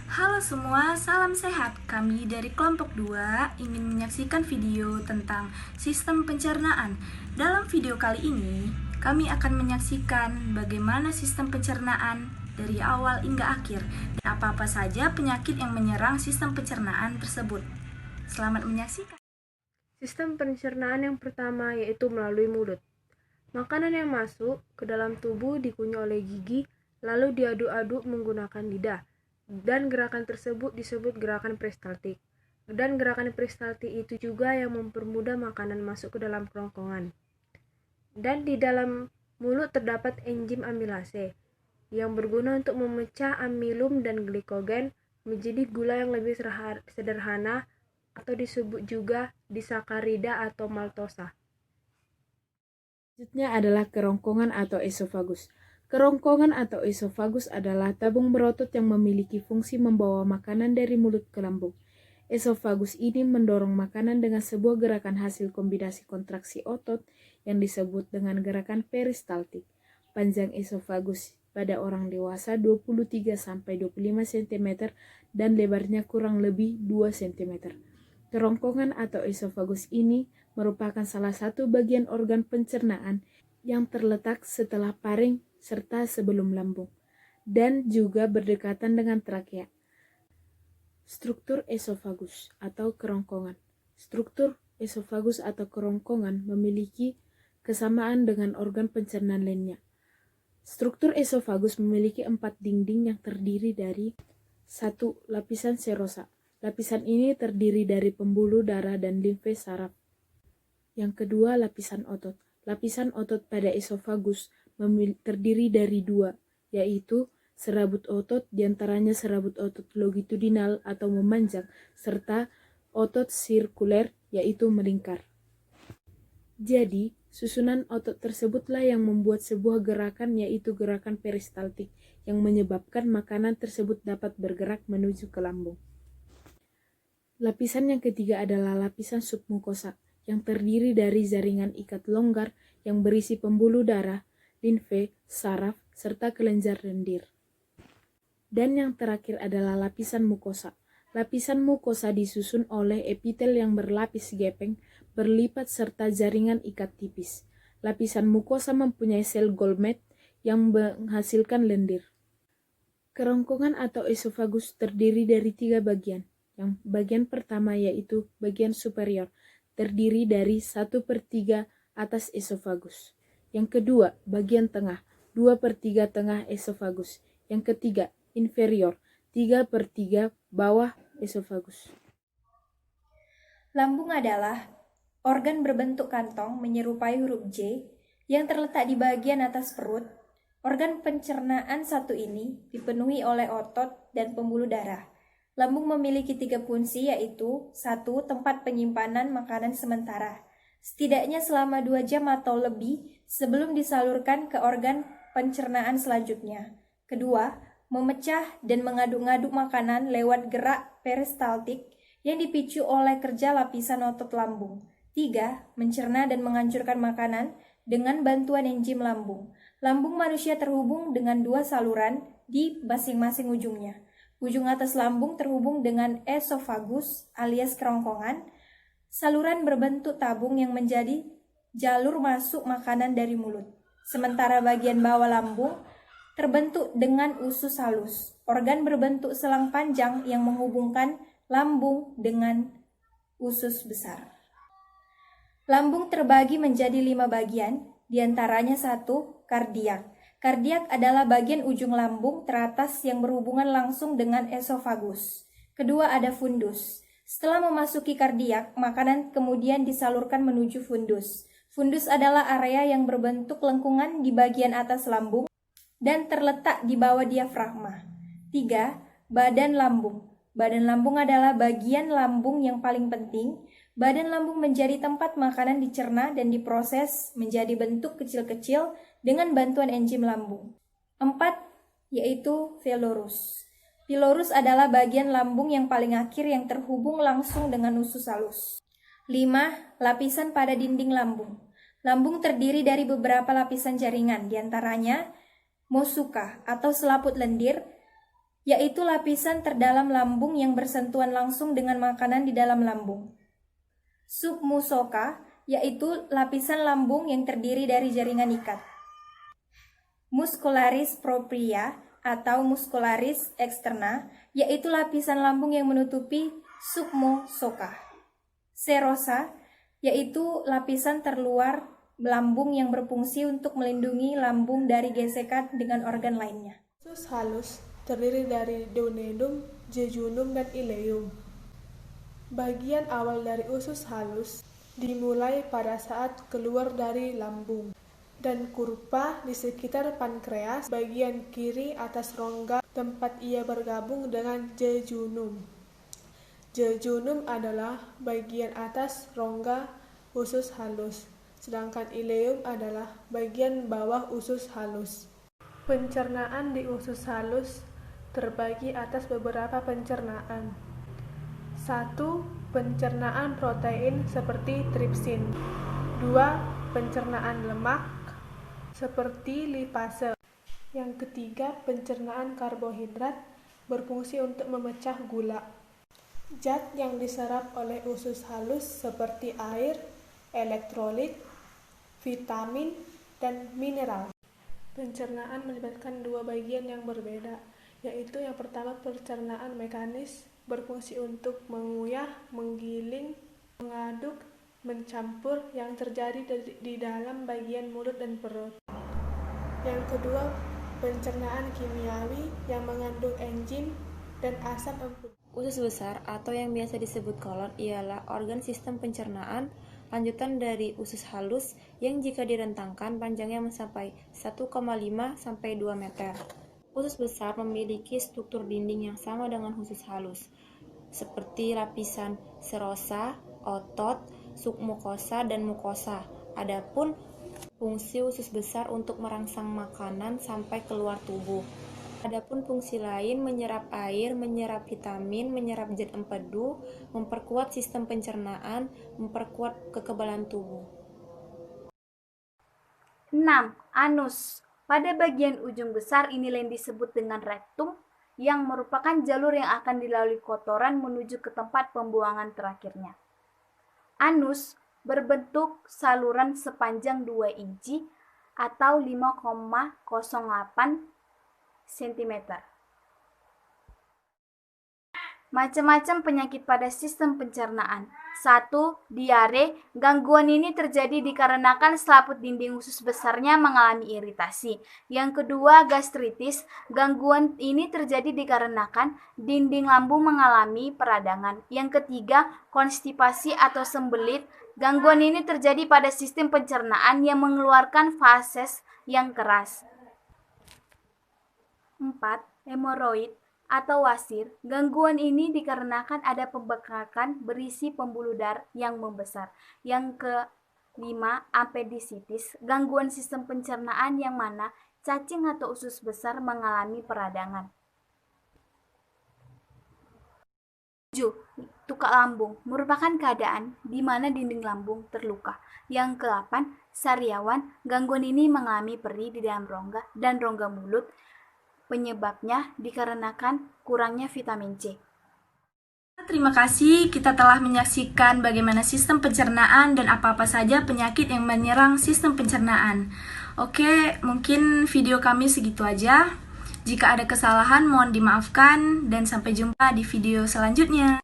Halo semua, salam sehat. Kami dari kelompok 2 ingin menyaksikan video tentang sistem pencernaan. Dalam video kali ini, kami akan menyaksikan bagaimana sistem pencernaan dari awal hingga akhir dan apa-apa saja penyakit yang menyerang sistem pencernaan tersebut. Selamat menyaksikan. Sistem pencernaan yang pertama yaitu melalui mulut. Makanan yang masuk ke dalam tubuh dikunyah oleh gigi, lalu diaduk-aduk menggunakan lidah. Dan gerakan tersebut disebut gerakan peristaltik. Dan gerakan peristaltik itu juga yang mempermudah makanan masuk ke dalam kerongkongan. Dan di dalam mulut terdapat enzim amilase yang berguna untuk memecah amilum dan glikogen menjadi gula yang lebih sederhana atau disebut juga disakarida atau maltosa. Selanjutnya adalah kerongkongan atau esofagus. Kerongkongan atau esofagus adalah tabung berotot yang memiliki fungsi membawa makanan dari mulut ke lambung. Esofagus ini mendorong makanan dengan sebuah gerakan hasil kombinasi kontraksi otot yang disebut dengan gerakan peristaltik. Panjang esofagus pada orang dewasa 23-25 cm dan lebarnya kurang lebih 2 cm. Kerongkongan atau esofagus ini merupakan salah satu bagian organ pencernaan yang terletak setelah paring serta sebelum lambung, dan juga berdekatan dengan trakea. Struktur esofagus atau kerongkongan. Struktur esofagus atau kerongkongan memiliki kesamaan dengan organ pencernaan lainnya. Struktur esofagus memiliki 4 dinding yang terdiri dari 1. Lapisan serosa. Lapisan ini terdiri dari pembuluh darah dan limfe saraf. Yang kedua, lapisan otot. Lapisan otot pada esofagus terdiri dari 2, yaitu serabut otot, diantaranya serabut otot longitudinal atau memanjang, serta otot sirkuler, yaitu melingkar. Jadi, susunan otot tersebutlah yang membuat sebuah gerakan, yaitu gerakan peristaltik, yang menyebabkan makanan tersebut dapat bergerak menuju ke lambung. Lapisan yang ketiga adalah lapisan submukosa, yang terdiri dari jaringan ikat longgar yang berisi pembuluh darah, limfe, saraf, serta kelenjar lendir. Dan yang terakhir adalah lapisan mukosa. Lapisan mukosa disusun oleh epitel yang berlapis gepeng, berlipat serta jaringan ikat tipis. Lapisan mukosa mempunyai sel Goldschmidt yang menghasilkan lendir. Kerongkongan atau esofagus terdiri dari 3 bagian. Yang bagian pertama yaitu bagian superior, terdiri dari 1/3 atas esofagus. Yang kedua, bagian tengah, 2/3 tengah esofagus. Yang ketiga, inferior, 3/3 bawah esofagus. Lambung adalah organ berbentuk kantong menyerupai huruf J yang terletak di bagian atas perut. Organ pencernaan satu ini dipenuhi oleh otot dan pembuluh darah. Lambung memiliki 3 fungsi, yaitu 1. Tempat penyimpanan makanan sementara, setidaknya selama 2 jam atau lebih sebelum disalurkan ke organ pencernaan selanjutnya. Kedua, memecah dan mengaduk-aduk makanan lewat gerak peristaltik yang dipicu oleh kerja lapisan otot lambung. 3. Mencerna dan menghancurkan makanan dengan bantuan enzim lambung. Lambung manusia terhubung dengan 2 saluran di masing-masing ujungnya. Ujung atas lambung terhubung dengan esofagus alias kerongkongan, saluran berbentuk tabung yang menjadi jalur masuk makanan dari mulut. Sementara bagian bawah lambung terbentuk dengan usus halus, organ berbentuk selang panjang yang menghubungkan lambung dengan usus besar. Lambung terbagi menjadi 5 bagian, diantaranya 1. Kardiak. Kardiak adalah bagian ujung lambung teratas yang berhubungan langsung dengan esofagus. Kedua, ada fundus. Setelah memasuki kardiak, makanan kemudian disalurkan menuju fundus. Fundus adalah area yang berbentuk lengkungan di bagian atas lambung dan terletak di bawah diafragma. 3. Badan lambung. Badan lambung adalah bagian lambung yang paling penting. Badan lambung menjadi tempat makanan dicerna dan diproses menjadi bentuk kecil-kecil dengan bantuan enzim lambung. 4. Yaitu pilorus. Pilorus adalah bagian lambung yang paling akhir yang terhubung langsung dengan usus halus. 5. Lapisan pada dinding lambung. Lambung terdiri dari beberapa lapisan jaringan, diantaranya mucosa atau selaput lendir, yaitu lapisan terdalam lambung yang bersentuhan langsung dengan makanan di dalam lambung. Submucosa, yaitu lapisan lambung yang terdiri dari jaringan ikat. Muscularis propria atau muscularis externa, yaitu lapisan lambung yang menutupi submucosa. Serosa, yaitu lapisan terluar lambung yang berfungsi untuk melindungi lambung dari gesekan dengan organ lainnya. Usus halus terdiri dari duodenum, jejunum, dan ileum. Bagian awal dari usus halus dimulai pada saat keluar dari lambung dan kurva di sekitar pankreas bagian kiri atas rongga tempat ia bergabung dengan jejunum. Jejunum adalah bagian atas rongga usus halus, sedangkan ileum adalah bagian bawah usus halus. Pencernaan di usus halus terbagi atas beberapa pencernaan. 1. Pencernaan protein seperti tripsin. 2. Pencernaan lemak seperti lipase. Yang ketiga, pencernaan karbohidrat berfungsi untuk memecah gula. Zat yang diserap oleh usus halus seperti air, elektrolit, vitamin, dan mineral. Pencernaan melibatkan dua bagian yang berbeda, yaitu yang pertama pencernaan mekanis berfungsi untuk mengunyah, menggiling, mengaduk, mencampur yang terjadi di dalam bagian mulut dan perut. Yang kedua, pencernaan kimiawi yang mengandung enzim dan asam empudu. Usus besar atau yang biasa disebut kolon ialah organ sistem pencernaan lanjutan dari usus halus yang jika direntangkan panjangnya mencapai 1,5 sampai 2 meter. Usus besar memiliki struktur dinding yang sama dengan usus halus, seperti lapisan serosa, otot, submukosa, dan mukosa. Adapun fungsi usus besar untuk merangsang makanan sampai keluar tubuh. Adapun fungsi lain menyerap air, menyerap vitamin, menyerap zat empedu, memperkuat sistem pencernaan, memperkuat kekebalan tubuh. 6. Anus. Pada bagian ujung besar inilah yang disebut dengan rektum, yang merupakan jalur yang akan dilalui kotoran menuju ke tempat pembuangan terakhirnya. Anus berbentuk saluran sepanjang 2 inci atau 5,08 cm. Macam-macam penyakit pada sistem pencernaan. 1. Diare. Gangguan ini terjadi dikarenakan selaput dinding usus besarnya mengalami iritasi. Yang kedua, gastritis. Gangguan ini terjadi dikarenakan dinding lambung mengalami peradangan. Yang ketiga, konstipasi atau sembelit. Gangguan ini terjadi pada sistem pencernaan yang mengeluarkan fases yang keras. 4. Hemoroid atau wasir. Gangguan ini dikarenakan ada pembengkakan berisi pembuluh darah yang membesar. Yang kelima, appendisitis. Gangguan sistem pencernaan yang mana cacing atau usus besar mengalami peradangan. 7. Tukak lambung merupakan keadaan di mana dinding lambung terluka. Yang ke-8, sariawan. Gangguan ini mengalami perih di dalam rongga dan rongga mulut. Penyebabnya dikarenakan kurangnya vitamin C. Terima kasih, kita telah menyaksikan bagaimana sistem pencernaan dan apa-apa saja penyakit yang menyerang sistem pencernaan. Oke, mungkin video kami segitu aja. Jika ada kesalahan mohon dimaafkan dan sampai jumpa di video selanjutnya.